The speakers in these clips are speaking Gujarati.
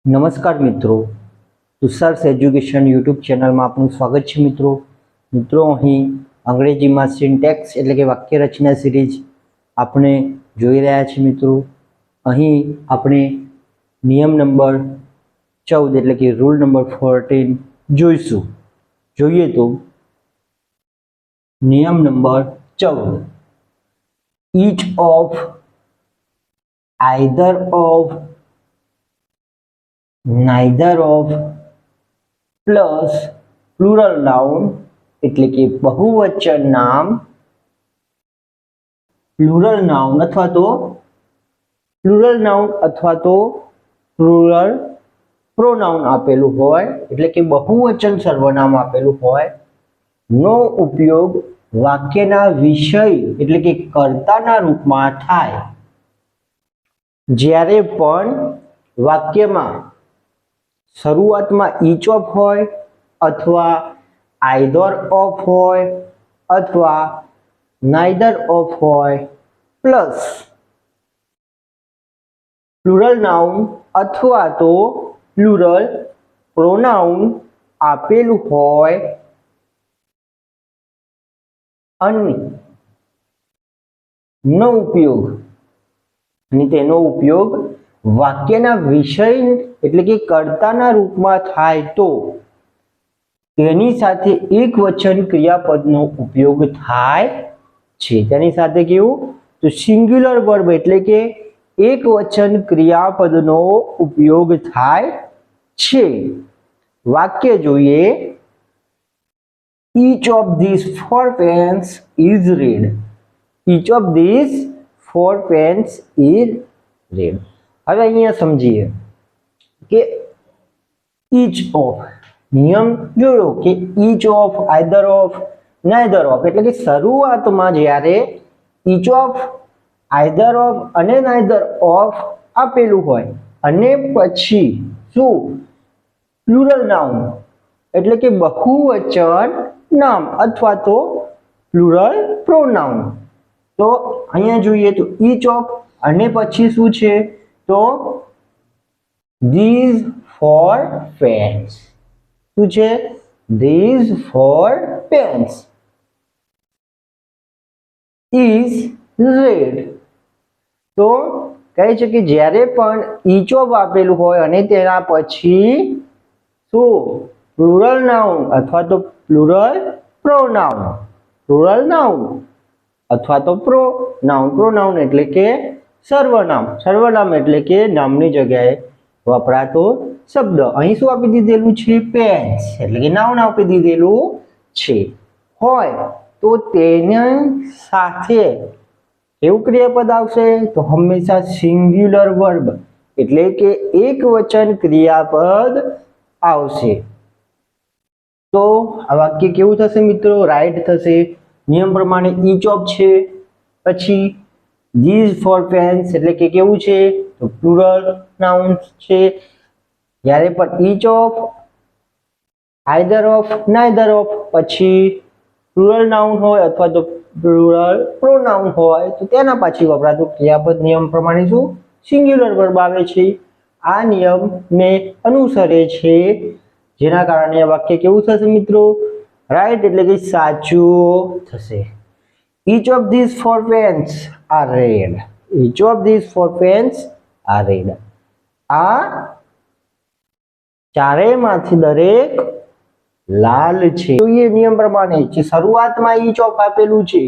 નમસ્કાર મિત્રો, તુષાર્સ એજ્યુકેશન યુટ્યુબ ચેનલમાં આપનું સ્વાગત છે મિત્રો અહીં અંગ્રેજીમાં સિન્ટેક્સ એટલે કે વાક્ય રચના સિરીઝ આપણે જોઈ રહ્યા છીએ મિત્રો। અહીં આપણે નિયમ નંબર 14 એટલે કે રૂલ નંબર 14 જોઈશું। જોઈએ તો નિયમ number 14, each of either of neither of plus plural noun એટલે કે બહુવચન નામ, પ્લુરલ નાઉન અથવા તો પ્લુરલ પ્રોનાઉન આપેલું હોય એટલે કે બહુવચન સર્વનામ આપેલું હોય નો ઉપયોગ વાક્યના વિષય એટલે કે કર્તાના રૂપમાં થાય જ્યારે પણ વાક્યમાં શરૂઆતમાં each of હોય અથવા either of હોય અથવા neither of હોય પ્લસ પ્લુરલ નાઉન અથવા તો પ્લુરલ પ્રોનાઉન આપેલું હોય અને તેનો ઉપયોગ વાક્યના વિષય એટલે કે કર્તાના રૂપમાં થાય તો તેની સાથે એકવચન ક્રિયાપદનો ઉપયોગ થાય છે। તેની સાથે કેવું તો સિંગ્યુલર વર્બ એટલે કે એકવચન ક્રિયાપદનો ઉપયોગ થાય છે। વાક્ય જોઈએ, each of these four pens is red, each of these four pens is red। હવે અહીંયા સમજીએ કે each of નિયમ જોયો કે each of, either of, neither of એટલે કે શરૂઆતમાં જ્યારે each of, either of અને neither of આપેલું હોય અને પછી શું પ્લુરલ નાઉન એટલે કે બહુવચન નામ અથવા તો પ્લુરલ પ્રોનાઉન। તો અહીંયા જોઈએ તો each of અને પછી શું છે તો these four pens, શું છે these four pens is red। તો કહે છે કે જ્યારે પણ each of આપેલું હોય અને તેના પછી શું પ્લુરલ નાઉન અથવા તો પ્લુરલ પ્રોનાઉન, પ્લુરલ નાઉન અથવા તો પ્રોનાઉન એટલે કે સર્વનામ એટલે કે નામની જગ્યાએ વપરાતો શબ્દ। અહીં શું આપી દીધેલું છે પેન્સ એટલે કે નાઉન આપી દીધેલું છે હોય તો તેની સાથે કેવું ક્રિયાપદ આવશે તો હંમેશા સિંગ્યુલર વર્બ એટલે કે એકવચન ક્રિયાપદ આવશે। તો આ વાક્ય કેવું થશે મિત્રો રાઈટ થશે। નિયમ પ્રમાણે each of છે પછી these four pens એટલે કે કેવું છે તો પ્લુરલ નાઉન છે। જ્યારે પણ each of, either of, neither of પછી પ્લુરલ નાઉન હોય અથવા તો પ્લુરલ પ્રોનાઉન હોય તો તેના પછી વપરાતું ક્રિયાપદ નિયમ પ્રમાણે શું સિંગ્યુલર વર્બ આવે છે। આ નિયમને અનુસરે છે જેના કારણે આ વાક્ય કેવું થશે મિત્રો રાઈટ એટલે કે સાચું થશે। each of these four pens are red, each of these four pens are red। આ ચારેયમાંથી દરેક લાલ છે। જોઈએ નિયમ પ્રમાણે જે શરૂઆતમાં each of આપેલું છે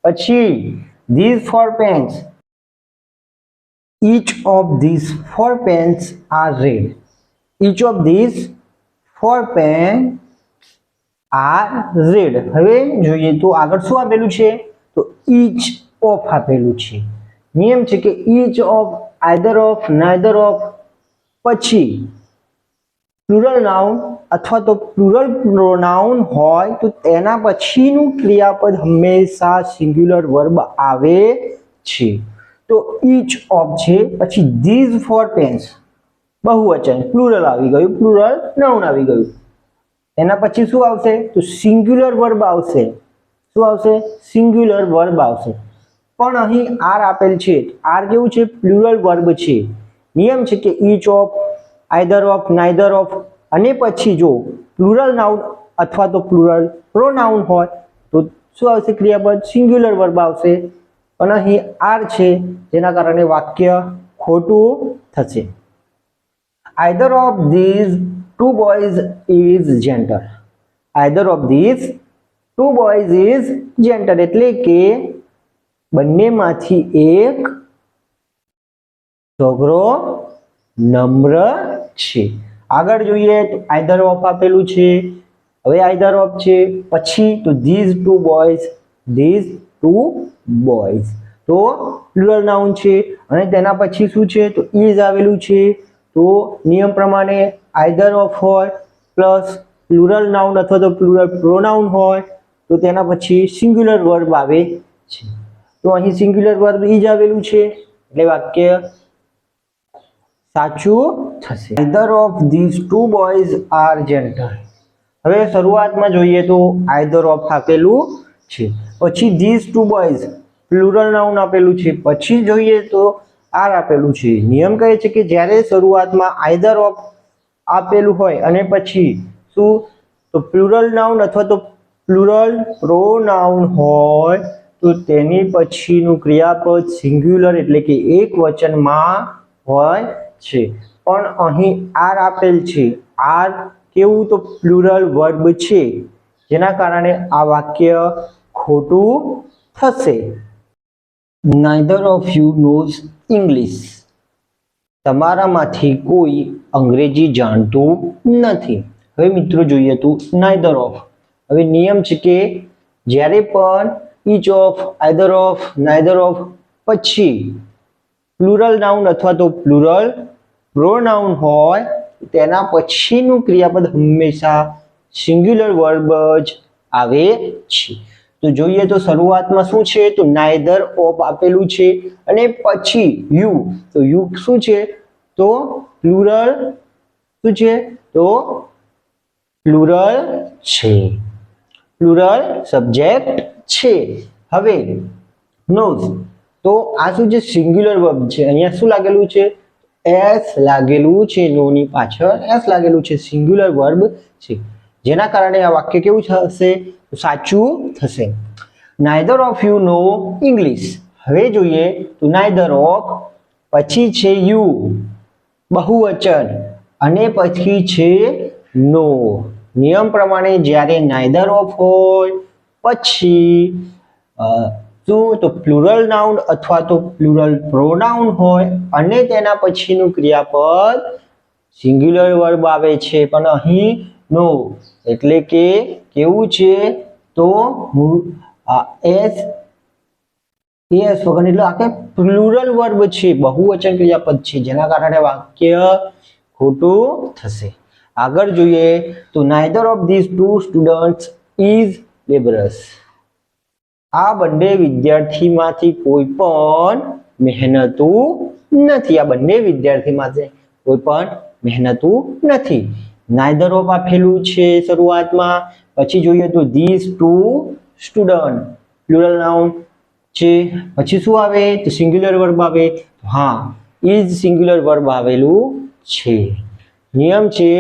પછી these four pens, each of these four pens are red, each of these four pens are red। હવે જોઈએ તો આગળ શું આપેલું છે તો each of આપેલું છે। નિયમ છે કે each of, either of, neither of પછી પ્લુરલ નાઉન અથવા તો પ્લુરલ પ્રોનાઉન હોય તો તેના પછીનું ક્રિયાપદ હંમેશા સિંગ્યુલર વર્બ આવે છે। તો each of છે પછી these four pens બહુવચન પ્લુરલ આવી ગયું, પ્લુરલ નાઉન આવી ગયું એના પછી શું આવશે તો સિંગ્યુલર વર્બ આવશે। શું આવશે સિંગ્યુલર વર્બ આવશે પણ અહીં આર આપેલ છે, આર કેવું છે પ્લુરલ વર્બ છે। નિયમ છે કે each of, either of, neither of અને પછી જો પ્લુરલ નાઉન અથવા તો પ્લુરલ પ્રોનાઉન હોય તો શું આવશે ક્રિયાપદ? સિંગ્યુલર વર્બ આવશે. પણ અહીં આર છે જેના કારણે વાક્ય ખોટું થશે. Either of these two boys is gentle. Either of these two boys is gentle એટલે કે બંનેમાંથી એક છોકરો નમ્ર છે. આગળ જોઈએ તો આઈધર ઓફ આપેલું છે. હવે આઈધર ઓફ છે પછી તો these two boys, these two boys તો પ્લુરલ નાઉન છે અને તેના પછી શું છે તો ઇઝ આવેલું છે. તો નિયમ પ્રમાણે આઈધર ઓફ હોય પ્લસ પ્લુરલ નાઉન અથવા તો પ્લુરલ પ્રોનાઉન હોય તો તેના પછી સિંગ્યુલર વર્બ આવે છે. તો અહીં સિંગ્યુલર વર્બ ઇઝ આવેલું છે એટલે વાક્ય સાચું થશે. Either of these two boys are gentle. હવે શરૂઆતમાં જોઈએ તો આઈધર ઓફ આપેલું છે, પછી these two boys plural noun આપેલું છે, પછી જોઈએ તો આર આપેલું છે. નિયમ કહે છે કે જ્યારે શરૂઆતમાં આઈધર ઓફ આપેલું હોય અને પછી શું તો પ્લુરલ નાઉન અથવા તો પ્લુરલ પ્રોનાઉન હોય તો તેની પછીનું ક્રિયાપદ સિંગ્યુલર એટલે કે એક વચનમાં હોય છે. પણ અહીં આર આપેલ છે. આર કેવું તો પ્લુરલ વર્બ છે જેના કારણે આ વાક્ય ખોટું થશે. Neither of you knows English. તમારામાંથી કોઈ અંગ્રેજી જાણતું નથી. હવે મિત્રો જોઈએ તો neither of. હવે નિયમ છે કે જ્યારે પણ each of, either of, neither of પછી પ્લુરલ નાઉન અથવા તો પ્લુરલ પ્રોનાઉન હોય તેના પછીનું ક્રિયાપદ હંમેશા સિંગ્યુલર વર્બ જ આવે છે. તો જોઈએ તો શરૂઆતમાં શું છે તો neither of આપેલું છે અને પછી you, તો you શું છે તો પ્લુરલ શું છે તો પ્લુરલ છે, પ્લુરલ સબ્જેક્ટ છે. હવે knows તો આ શું છે સિંગ્યુલર વર્બ છે. અહીંયા શું લાગેલું છે એસ લાગેલું છે, નો ની પાછળ એસ લાગેલું છે, સિંગ્યુલર વર્બ છે જેના કારણે આ વાક્ય કેવું થશે સાચું થશે. neither of you know English. હવે જોઈએ તો neither of પછી છે you બહુવચન અને પછી છે no. નિયમ પ્રમાણે જ્યારે neither of હોય પછી શું તો પ્લુરલ નાઉન અથવા તો પ્લુરલ પ્રોનાઉન હોય અને તેના પછીનું ક્રિયાપદ સિંગ્યુલર વર્બ આવે છે. પણ અહીં નો એટલે કે કેવું છે તો એસ વગર એટલે આ પ્લુરલ વર્બ છે, બહુવચન ક્રિયાપદ છે જેના કારણે વાક્ય ખોટું થશે. આગળ જોઈએ તો neither of these two students is laborers. આ બંને વિદ્યાર્થીમાંથી કોઈ પણ મહેનતુ નથી. આ બંને વિદ્યાર્થીમાંથી કોઈ પણ મહેનતુ નથી. neither of આપેલું છે શરૂઆતમાં, પછી જોઈએ તો these two student plural noun છે, પછી શું આવે તો સિંગ્યુલર વર્બ આવે. હા is સિંગ્યુલર વર્બ આવેલું છે. નિયમ છે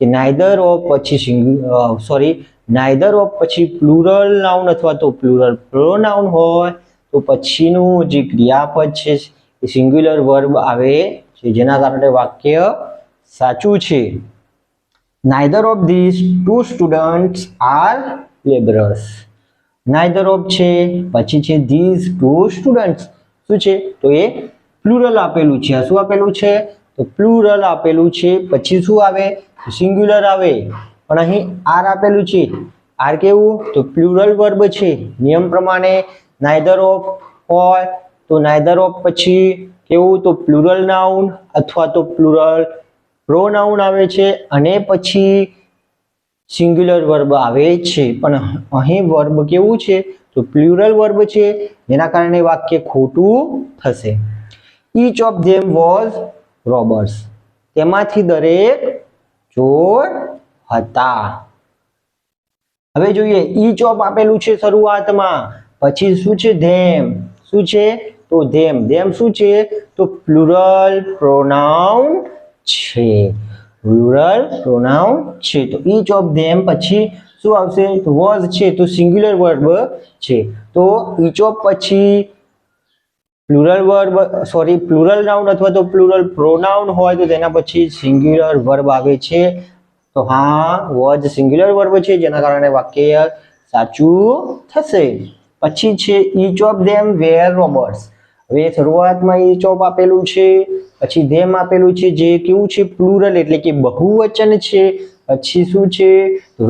કે neither of પછી neither of પછી પ્લુરલ નાઉન અથવા તો પ્લુરલ પ્રોનાઉન હોય તો પછીનું જે ક્રિયાપદ છે એ સિંગ્યુલર વર્બ આવે છે જેના કારણે વાક્ય સાચું છે. neither of these two students are laborers. neither of છે પછી છે these two students શું છે તો એ પ્લુરલ આપેલું છે. શું આપેલું છે તો પ્લુરલ આપેલું છે, પછી શું આવે સિંગ્યુલર આવે. પણ અહીં આર આપેલું છે. આર કેવું તો પ્લુરલ વર્બ છે. નિયમ પ્રમાણે neither of હોય તો neither of પછી કેવું તો પ્લુરલ નાઉન અથવા તો પ્લુરલ પ્રોનાઉન આવે છે અને પછી સિંગ્યુલર વર્બ આવે છે. પણ અહીં વર્બ કેવું છે તો પ્લુરલ વર્બ છે જેના કારણે વાક્ય ખોટું થશે. each of them was robbers. તેમાંથી દરેક ચોર હતા. હવે જોઈએ each of આપેલું છે શરૂઆતમાં, પછી શું છે them, શું છે તો them. them શું છે તો પ્લુરલ પ્રોનાઉન છે, પ્લુરલ પ્રોનાઉન છે. તો ઈચ ઓફ ધેમ પછી શું આવશે? તો વોઝ છે તો સિંગ્યુલર વર્બ છે. તો ઈચ ઓફ પછી પ્લુરલ નાઉન અથવા તો પ્લુરલ પ્રોનાઉન હોય તો તેના પછી સિંગ્યુલર વર્બ આવે છે. તો હા, વોઝ સિંગ્યુલર વર્બ છે, જેના કારણે વાક્ય સાચું થશે. પછી છે inch of them wear robbers. હવે શરૂઆતમાં ઈચ ઓફ આપેલું છે, પછી ધેમ આપેલું છે, જે કેવું છે? પ્લુરલ એટલે કે બહુવચન છે. પછી શું છે?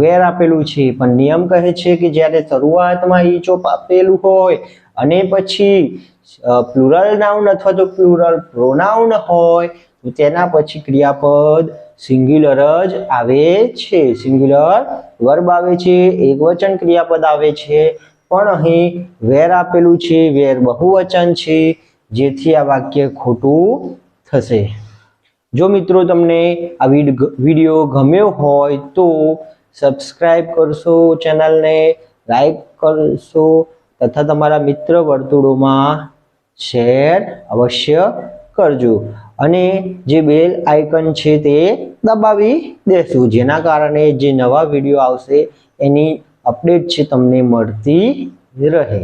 વેર આપેલું છે. પણ નિયમ કહે છે કે જ્યારે શરૂઆતમાં ઈચ ઓફ આપેલું હોય અને પછી પ્લુરલ નાઉન અથવા તો પ્લુરલ પ્રોનાઉન હોય તો તેના પછી ક્રિયાપદ સિંગ્યુલર જ આવે છે, સિંગ્યુલર વર્બ આવે છે, એકવચન ક્રિયાપદ આવે છે. પણ અહીં વેર આપેલું છે, વેર બહુવચન છે, જેથી આ વાક્ય ખોટું થશે. જો મિત્રો તમને આ વિડીયો ગમ્યો હોય તો સબસ્ક્રાઇબ કરશો, ચેનલને લાઈક કરશો તથા તમારા મિત્ર વર્તુળોમાં શેર અવશ્ય કરજો અને જે બેલ આઇકન છે તે દબાવી દેશું, જેના કારણે જે નવા વિડીયો આવશે એની અપડેટ છે તમને મળતી રહે.